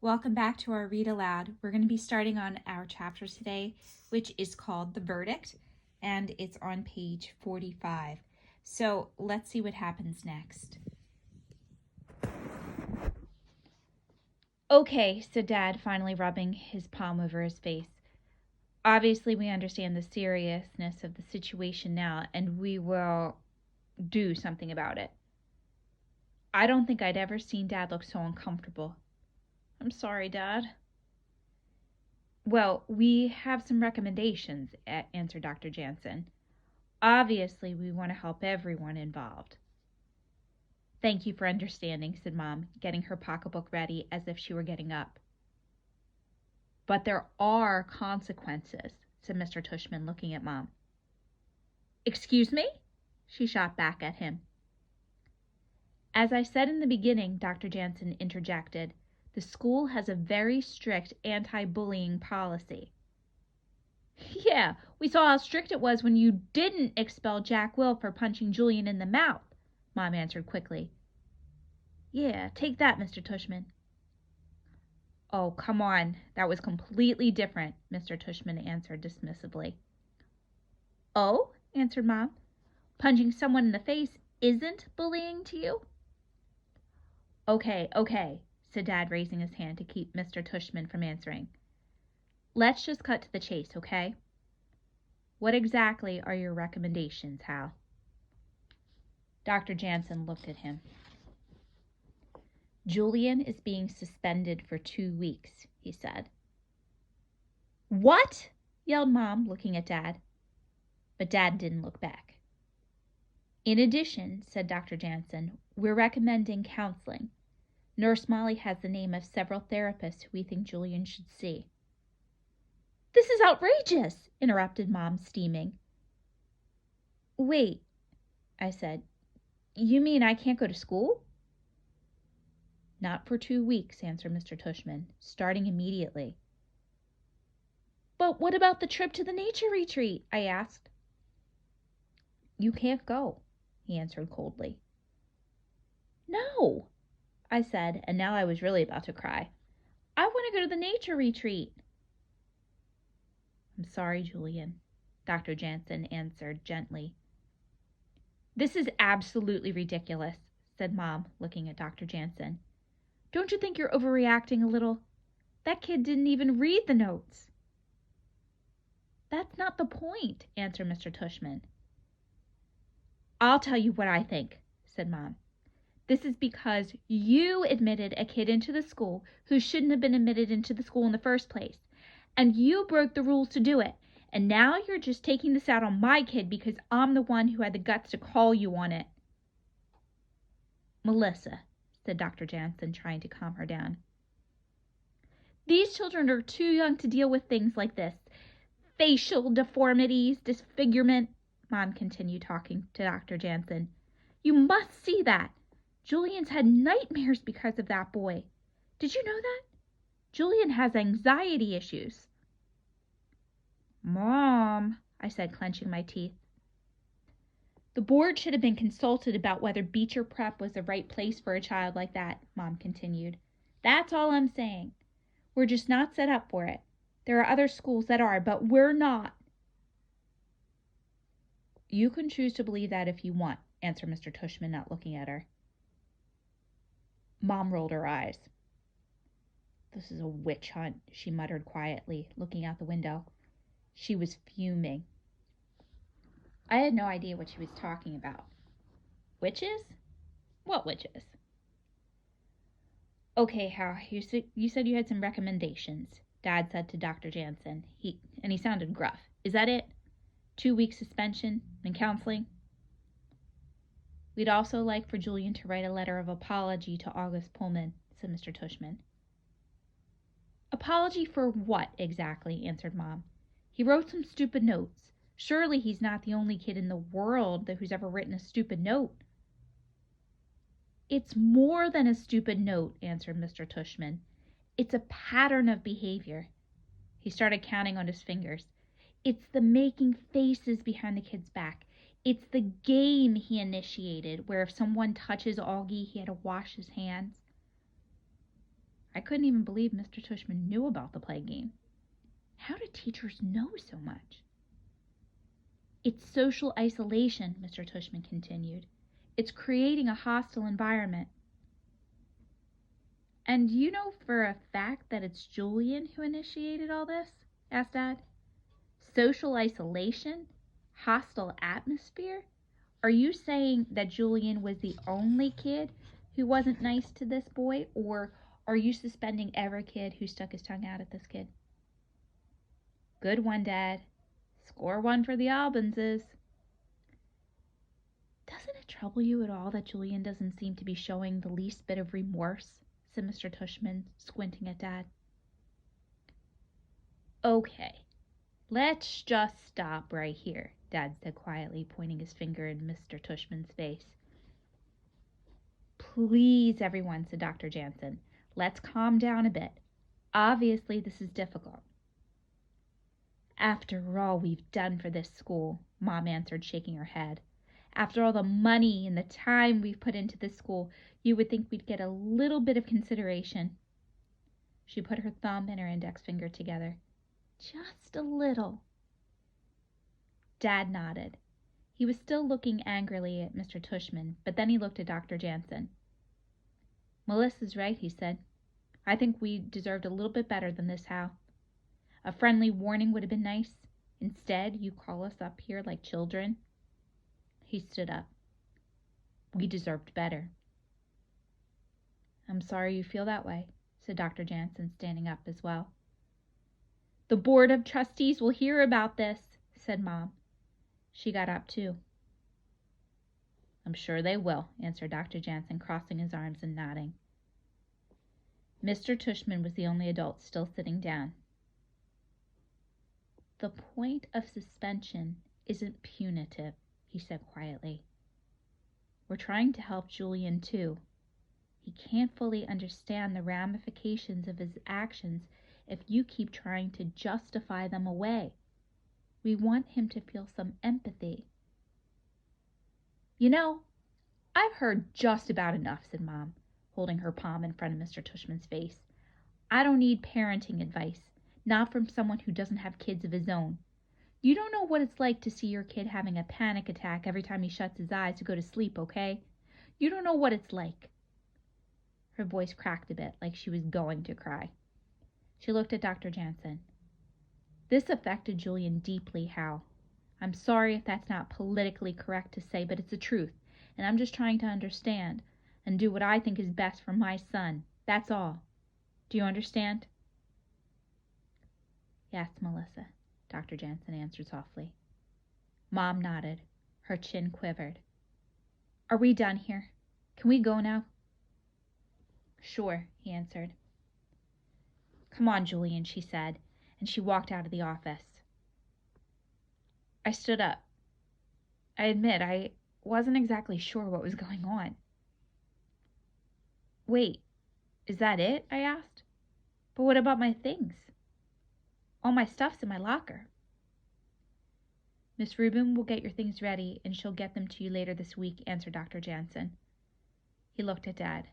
Welcome back to our Read Aloud. We're going to be starting on our chapter today, which is called The Verdict, and it's on page 45. So let's see what happens next. Okay, said Dad, finally rubbing his palm over his face. Obviously, we understand the seriousness of the situation now, and we will do something about it. I don't think I'd ever seen Dad look so uncomfortable. I'm sorry, Dad. Well, we have some recommendations, answered Dr. Jansen. Obviously, we want to help everyone involved. Thank you for understanding, said Mom, getting her pocketbook ready as if she were getting up. But there are consequences, said Mr. Tushman, looking at Mom. Excuse me? She shot back at him. As I said in the beginning, Dr. Jansen interjected, the school has a very strict anti-bullying policy. Yeah, we saw how strict it was when you didn't expel Jack Will for punching Julian in the mouth, Mom answered quickly. Yeah, take that, Mr. Tushman. Oh, come on. That was completely different, Mr. Tushman answered dismissively. Oh, answered Mom. Punching someone in the face isn't bullying to you? Okay, said Dad, raising his hand to keep Mr. Tushman from answering. Let's just cut to the chase, okay? What exactly are your recommendations, Hal? Dr. Jansen looked at him. Julian is being suspended for 2 weeks, he said. What? Yelled Mom, looking at Dad. But Dad didn't look back. In addition, said Dr. Jansen, we're recommending counseling. Nurse Molly has the name of several therapists who we think Julian should see. This is outrageous, interrupted Mom, steaming. Wait, I said. You mean I can't go to school? Not for 2 weeks, answered Mr. Tushman, starting immediately. But what about the trip to the nature retreat? I asked. You can't go, he answered coldly. No, I said, and now I was really about to cry. I want to go to the nature retreat. I'm sorry, Julian, Dr. Jansen answered gently. This is absolutely ridiculous, said Mom, looking at Dr. Jansen. Don't you think you're overreacting a little? That kid didn't even read the notes. That's not the point, answered Mr. Tushman. I'll tell you what I think, said Mom. This is because you admitted a kid into the school who shouldn't have been admitted into the school in the first place. And you broke the rules to do it. And now you're just taking this out on my kid because I'm the one who had the guts to call you on it. Melissa, said Dr. Jansen, trying to calm her down. These children are too young to deal with things like this. Facial deformities, disfigurement, Mom continued talking to Dr. Jansen. You must see that. Julian's had nightmares because of that boy. Did you know that? Julian has anxiety issues. Mom, I said, clenching my teeth. The board should have been consulted about whether Beecher Prep was the right place for a child like that, Mom continued. That's all I'm saying. We're just not set up for it. There are other schools that are, but we're not. You can choose to believe that if you want, answered Mr. Tushman, not looking at her. Mom rolled her eyes. This is a witch hunt, she muttered quietly, looking out the window. She was fuming. I had no idea what she was talking about. Witches? What witches? Okay, Hal, you said you had some recommendations, Dad said to Dr. Jansen. He sounded gruff. Is that it? 2 weeks suspension and counseling? We'd also like for Julian to write a letter of apology to August Pullman, said Mr. Tushman. Apology for what, exactly? Answered Mom. He wrote some stupid notes. Surely he's not the only kid in the world who's ever written a stupid note. It's more than a stupid note, answered Mr. Tushman. It's a pattern of behavior. He started counting on his fingers. It's the making faces behind the kid's back. It's the game he initiated, where if someone touches Augie, he had to wash his hands. I couldn't even believe Mr. Tushman knew about the play game. How do teachers know so much? It's social isolation, Mr. Tushman continued. It's creating a hostile environment. And you know for a fact that it's Julian who initiated all this? Asked Dad. Social isolation? Hostile atmosphere? Are you saying that Julian was the only kid who wasn't nice to this boy, or are you suspending every kid who stuck his tongue out at this kid? Good one, Dad. Score one for the Albinses. Doesn't it trouble you at all that Julian doesn't seem to be showing the least bit of remorse? Said Mr. Tushman, squinting at Dad. Okay, let's just stop right here, Dad said quietly, pointing his finger in Mr. Tushman's face. Please, everyone, said Dr. Jansen. Let's calm down a bit. Obviously, this is difficult. After all we've done for this school, Mom answered, shaking her head. After all the money and the time we've put into this school, you would think we'd get a little bit of consideration. She put her thumb and her index finger together. Just a little. Dad nodded. He was still looking angrily at Mr. Tushman, but then he looked at Dr. Jansen. Melissa's right, he said. I think we deserved a little bit better than this, Hal. A friendly warning would have been nice. Instead, you call us up here like children. He stood up. We deserved better. I'm sorry you feel that way, said Dr. Jansen, standing up as well. The Board of Trustees will hear about this, said Mom. She got up too. I'm sure they will, answered Dr. Jansen, crossing his arms and nodding. Mr. Tushman was the only adult still sitting down. The point of suspension isn't punitive, he said quietly. We're trying to help Julian too. He can't fully understand the ramifications of his actions if you keep trying to justify them away. We want him to feel some empathy. You know, I've heard just about enough, said Mom, holding her palm in front of Mr. Tushman's face. I don't need parenting advice, not from someone who doesn't have kids of his own. You don't know what it's like to see your kid having a panic attack every time he shuts his eyes to go to sleep, okay? You don't know what it's like. Her voice cracked a bit, like she was going to cry. She looked at Dr. Jansen. This affected Julian deeply, Hal. I'm sorry if that's not politically correct to say, but it's the truth, and I'm just trying to understand and do what I think is best for my son. That's all. Do you understand? Yes, Melissa, Dr. Jansen answered softly. Mom nodded. Her chin quivered. Are we done here? Can we go now? Sure, he answered. Come on, Julian, she said, and she walked out of the office. I stood up. I admit I wasn't exactly sure what was going on. Wait, is that it? I asked. But what about my things? All my stuff's in my locker. Miss Rubin will get your things ready, and she'll get them to you later this week, answered Dr. Jansen. He looked at Dad.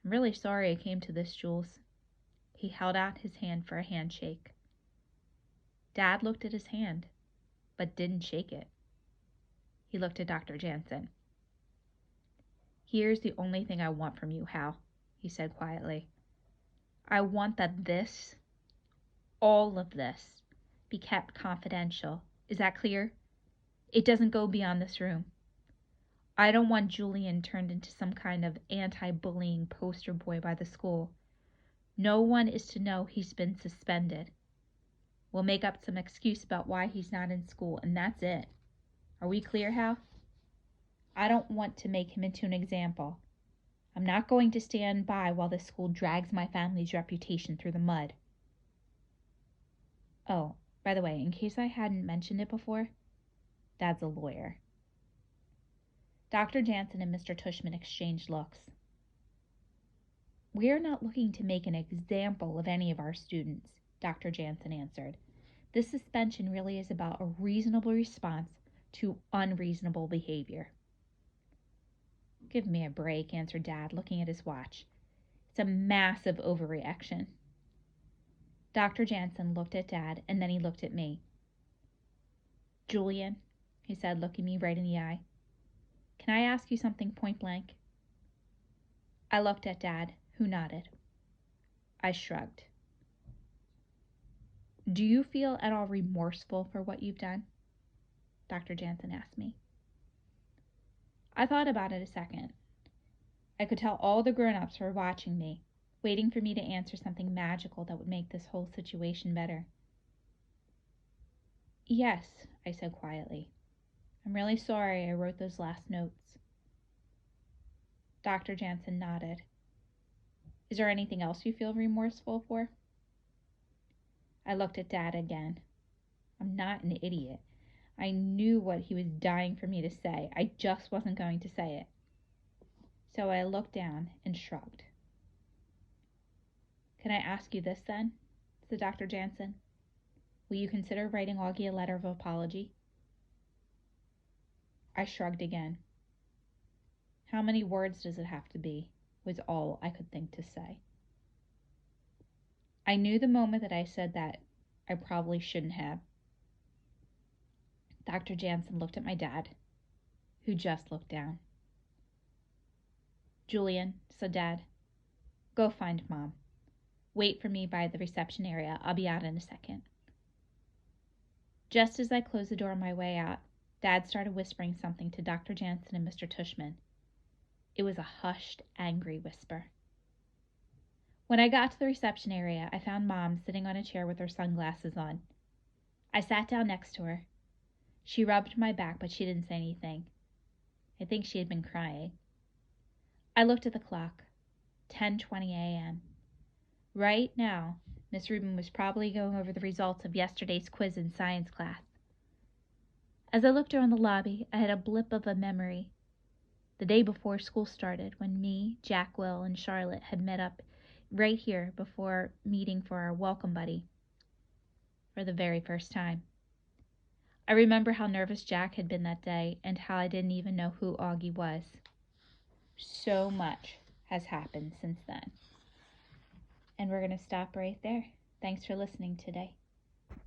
I'm really sorry it came to this, Jules. He held out his hand for a handshake. Dad looked at his hand, but didn't shake it. He looked at Dr. Jansen. Here's the only thing I want from you, Hal, he said quietly. I want that this, all of this, be kept confidential. Is that clear? It doesn't go beyond this room. I don't want Julian turned into some kind of anti-bullying poster boy by the school. No one is to know he's been suspended. We'll make up some excuse about why he's not in school, and that's it. Are we clear, Hal? I don't want to make him into an example. I'm not going to stand by while this school drags my family's reputation through the mud. Oh, by the way, in case I hadn't mentioned it before, Dad's a lawyer. Dr. Jansen and Mr. Tushman exchanged looks. We're not looking to make an example of any of our students, Dr. Jansen answered. This suspension really is about a reasonable response to unreasonable behavior. Give me a break, answered Dad, looking at his watch. It's a massive overreaction. Dr. Jansen looked at Dad, and then he looked at me. Julian, he said, looking me right in the eye, can I ask you something point blank? I looked at Dad, who nodded. I shrugged. Do you feel at all remorseful for what you've done? Dr. Jansen asked me. I thought about it a second. I could tell all the grown-ups were watching me, waiting for me to answer something magical that would make this whole situation better. Yes, I said quietly. I'm really sorry I wrote those last notes. Dr. Jansen nodded. Is there anything else you feel remorseful for? I looked at Dad again. I'm not an idiot. I knew what he was dying for me to say. I just wasn't going to say it. So I looked down and shrugged. Can I ask you this then? Said Dr. Jansen. Will you consider writing Augie a letter of apology? I shrugged again. How many words does it have to be? Was all I could think to say. I knew the moment that I said that I probably shouldn't have. Dr. Jansen looked at my dad, who just looked down. Julian, said Dad, go find Mom. Wait for me by the reception area. I'll be out in a second. Just as I closed the door on my way out, Dad started whispering something to Dr. Jansen and Mr. Tushman. It was a hushed, angry whisper. When I got to the reception area, I found Mom sitting on a chair with her sunglasses on. I sat down next to her. She rubbed my back, but she didn't say anything. I think she had been crying. I looked at the clock. 10:20 a.m. Right now, Miss Rubin was probably going over the results of yesterday's quiz in science class. As I looked around the lobby, I had a blip of a memory. The day before school started, when me, Jack Will, and Charlotte had met up right here before meeting for our welcome buddy for the very first time. I remember how nervous Jack had been that day and how I didn't even know who Augie was. So much has happened since then. And we're going to stop right there. Thanks for listening today.